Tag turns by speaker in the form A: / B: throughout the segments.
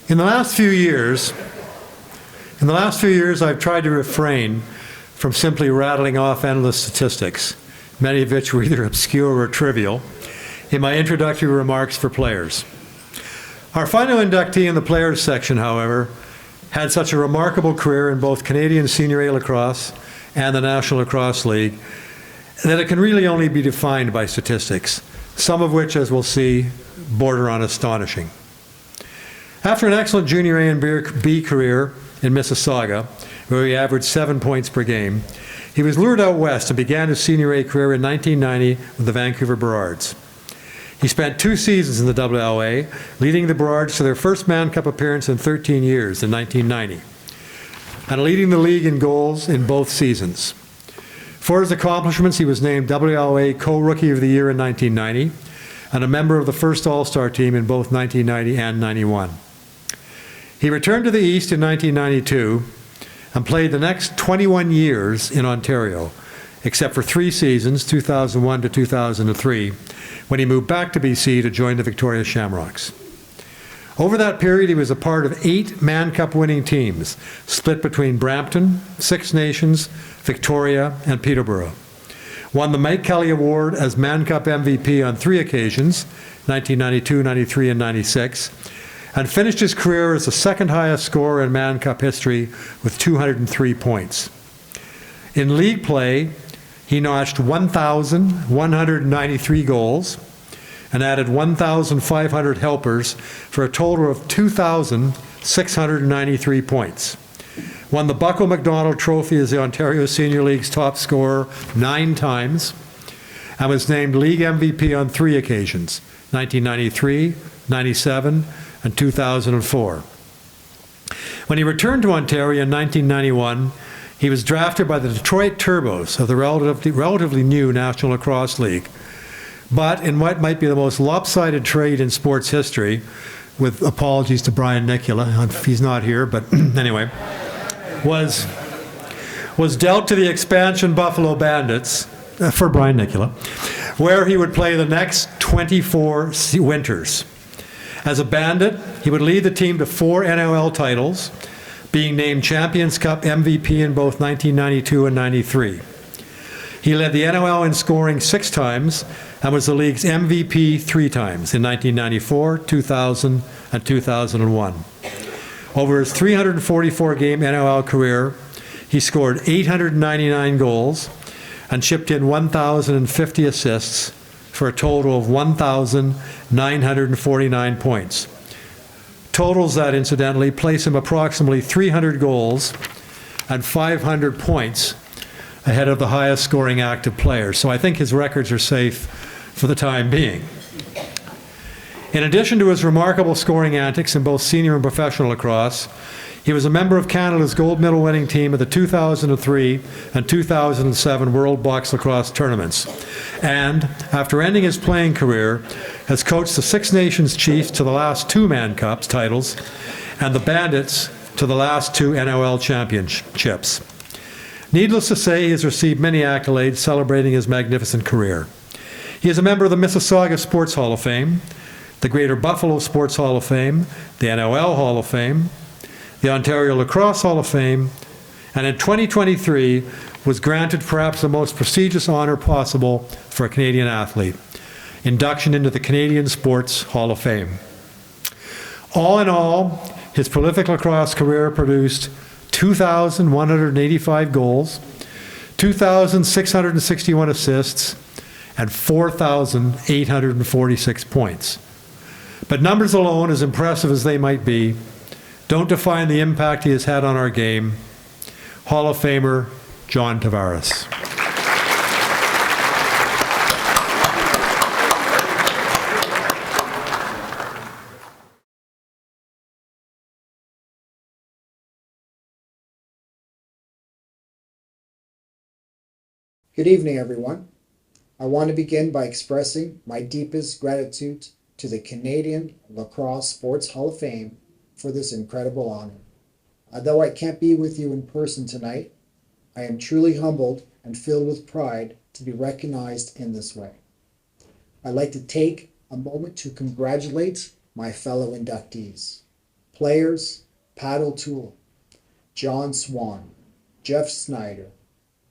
A: In the last few years, I've tried to refrain from simply rattling off endless statistics, many of which were either obscure or trivial, in my introductory remarks for players. Our final inductee in the players section, however, had such a remarkable career in both Canadian Senior A Lacrosse and the National Lacrosse League that it can really only be defined by statistics, some of which, as we'll see, border on astonishing. After an excellent Junior A and B career in Mississauga, where he averaged 7 points per game, he was lured out west and began his Senior A career in 1990 with the Vancouver Burrards. He spent 2 seasons in the WLA, leading the Burrards to their first Mann Cup appearance in 13 years in 1990, and leading the league in goals in both seasons. For his accomplishments, he was named WLA Co-Rookie of the Year in 1990 and a member of the first All-Star team in both 1990 and 91. He returned to the East in 1992 and played the next 21 years in Ontario, except for 3 seasons, 2001 to 2003, when he moved back to BC to join the Victoria Shamrocks. Over that period, he was a part of 8 Mann Cup winning teams, split between Brampton, Six Nations, Victoria, and Peterborough. Won the Mike Kelly Award as Mann Cup MVP on 3 occasions, 1992, 93, and 96, and finished his career as the second highest scorer in Mann Cup history with 203 points. In league play, he notched 1,193 goals and added 1,500 helpers for a total of 2,693 points. Won the Buckle McDonald Trophy as the Ontario Senior League's top scorer 9 times and was named league MVP on 3 occasions, 1993, 97, and 2004. When he returned to Ontario in 1991, he was drafted by the Detroit Turbos of the relatively new National Lacrosse League. But in what might be the most lopsided trade in sports history, with apologies to Brian Nicola, he's not here, but anyway, was dealt to the expansion Buffalo Bandits, for Brian Nicola, where he would play the next 24 winters. As a Bandit, he would lead the team to 4 NLL titles, being named Champions Cup MVP in both 1992 and 93. He led the NLL in scoring 6 times and was the league's MVP 3 times in 1994, 2000, and 2001. Over his 344-game NLL career, he scored 899 goals and chipped in 1,050 assists for a total of 1,949 points. Totals that, incidentally, place him approximately 300 goals and 500 points ahead of the highest scoring active player. So I think his records are safe for the time being. In addition to his remarkable scoring antics in both senior and professional lacrosse, he was a member of Canada's gold medal winning team at the 2003 and 2007 World Box Lacrosse tournaments, and, after ending his playing career, has coached the Six Nations Chiefs to the last 2 Mann Cups titles and the Bandits to the last 2 NLL championships. Needless to say, he has received many accolades celebrating his magnificent career. He is a member of the Mississauga Sports Hall of Fame, the Greater Buffalo Sports Hall of Fame, the NLL Hall of Fame, the Ontario Lacrosse Hall of Fame, and in 2023 was granted perhaps the most prestigious honor possible for a Canadian athlete, induction into the Canadian Sports Hall of Fame. All in all, his prolific lacrosse career produced 2,185 goals, 2,661 assists, and 4,846 points. But numbers alone, as impressive as they might be, don't define the impact he has had on our game. Hall of Famer John Tavares.
B: Good evening, everyone. I want to begin by expressing my deepest gratitude to the Canadian Lacrosse Sports Hall of Fame for this incredible honor. Although I can't be with you in person tonight, I am truly humbled and filled with pride to be recognized in this way. I'd like to take a moment to congratulate my fellow inductees. Players: Pat O'Toole, John Swan, Jeff Snyder.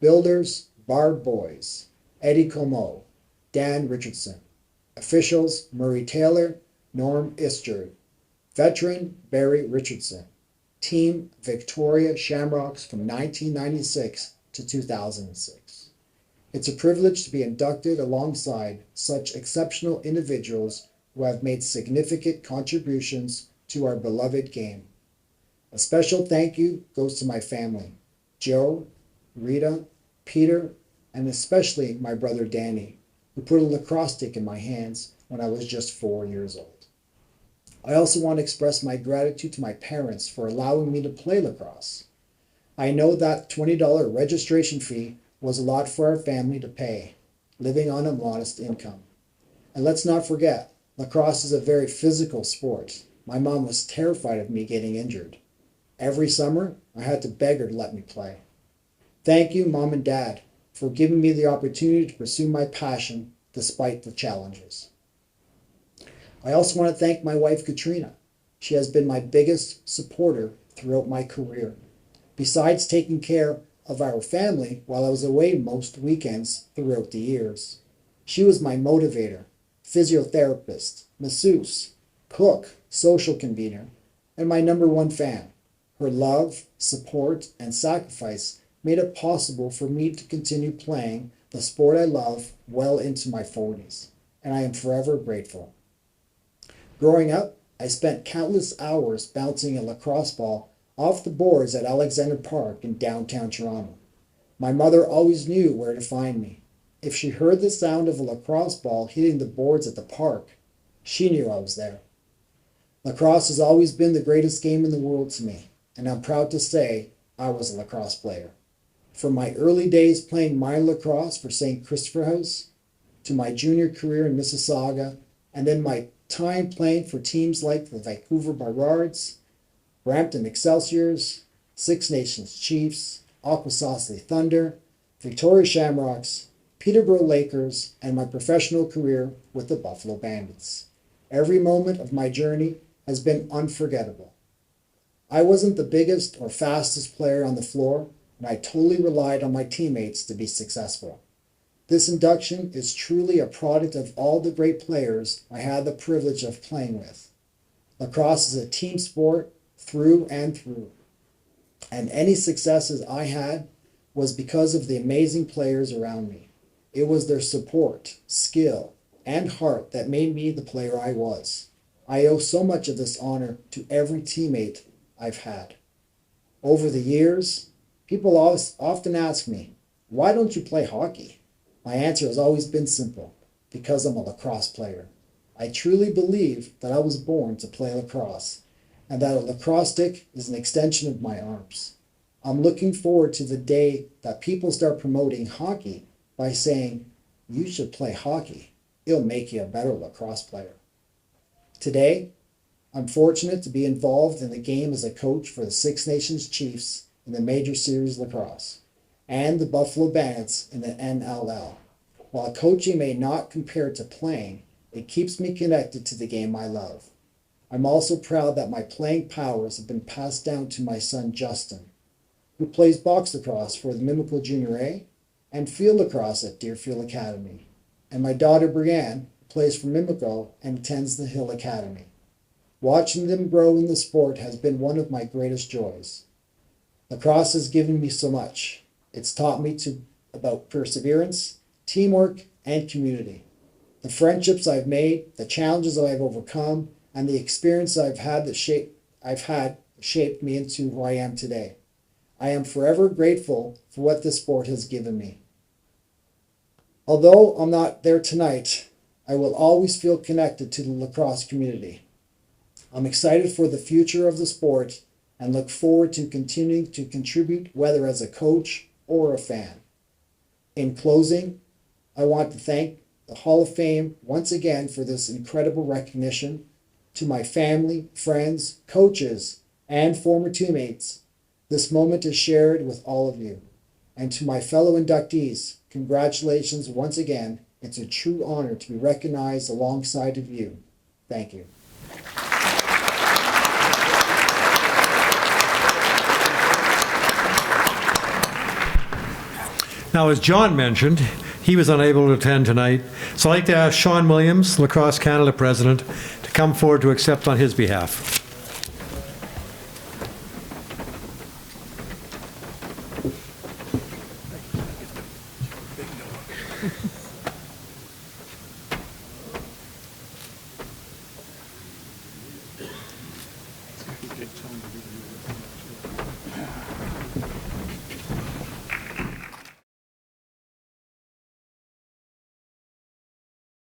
B: Builders: Barb Boys, Eddie Como, Dan Richardson. Officials: Murray Taylor, Norm Istard. Veteran: Barry Richardson. Team: Victoria Shamrocks from 1996 to 2006. It's a privilege to be inducted alongside such exceptional individuals who have made significant contributions to our beloved game. A special thank you goes to my family, Joe, Rita, Peter, and especially my brother Danny, who put a lacrosse stick in my hands when I was just 4 years old. I also want to express my gratitude to my parents for allowing me to play lacrosse. I know that $20 registration fee was a lot for our family to pay, living on a modest income. And let's not forget, lacrosse is a very physical sport. My mom was terrified of me getting injured. Every summer, I had to beg her to let me play. Thank you, Mom and Dad, for giving me the opportunity to pursue my passion despite the challenges. I also want to thank my wife, Katrina. She has been my biggest supporter throughout my career. Besides taking care of our family while I was away most weekends throughout the years, she was my motivator, physiotherapist, masseuse, cook, social convener, and my number one fan. Her love, support, and sacrifice made it possible for me to continue playing the sport I love well into my 40s, and I am forever grateful. Growing up, I spent countless hours bouncing a lacrosse ball off the boards at Alexander Park in downtown Toronto. My mother always knew where to find me. If she heard the sound of a lacrosse ball hitting the boards at the park, she knew I was there. Lacrosse has always been the greatest game in the world to me, and I'm proud to say I was a lacrosse player. From my early days playing minor lacrosse for St. Christopher House, to my junior career in Mississauga, and then my time playing for teams like the Vancouver Burrards, Brampton Excelsiors, Six Nations Chiefs, Akwesasne Thunder, Victoria Shamrocks, Peterborough Lakers, and my professional career with the Buffalo Bandits. Every moment of my journey has been unforgettable. I wasn't the biggest or fastest player on the floor, and I totally relied on my teammates to be successful. This induction is truly a product of all the great players I had the privilege of playing with. Lacrosse is a team sport through and through, and any successes I had was because of the amazing players around me. It was their support, skill, and heart that made me the player I was. I owe so much of this honor to every teammate I've had. Over the years, people often ask me, why don't you play hockey? My answer has always been simple, because I'm a lacrosse player. I truly believe that I was born to play lacrosse, and that a lacrosse stick is an extension of my arms. I'm looking forward to the day that people start promoting hockey by saying, you should play hockey. It'll make you a better lacrosse player. Today, I'm fortunate to be involved in the game as a coach for the Six Nations Chiefs in the Major Series Lacrosse and the Buffalo Bandits in the NLL. While coaching may not compare to playing, it keeps me connected to the game I love. I'm also proud that my playing powers have been passed down to my son Justin, who plays box lacrosse for the Mimico Junior A and field lacrosse at Deerfield Academy, and my daughter Brianne, who plays for Mimico and attends the Hill Academy. Watching them grow in the sport has been one of my greatest joys. Lacrosse has given me so much. It's taught me about perseverance, teamwork, and community. The friendships I've made, the challenges I've overcome, and the experience I've had shaped me into who I am today. I am forever grateful for what this sport has given me. Although I'm not there tonight, I will always feel connected to the lacrosse community. I'm excited for the future of the sport and look forward to continuing to contribute, whether as a coach or a fan. In closing, I want to thank the Hall of Fame once again for this incredible recognition. To my family, friends, coaches, and former teammates, this moment is shared with all of you. And to my fellow inductees, congratulations once again. It's a true honor to be recognized alongside of you. Thank you.
A: Now, as John mentioned, he was unable to attend tonight, so I'd like to ask Sean Williams, Lacrosse Canada President, to come forward to accept on his behalf.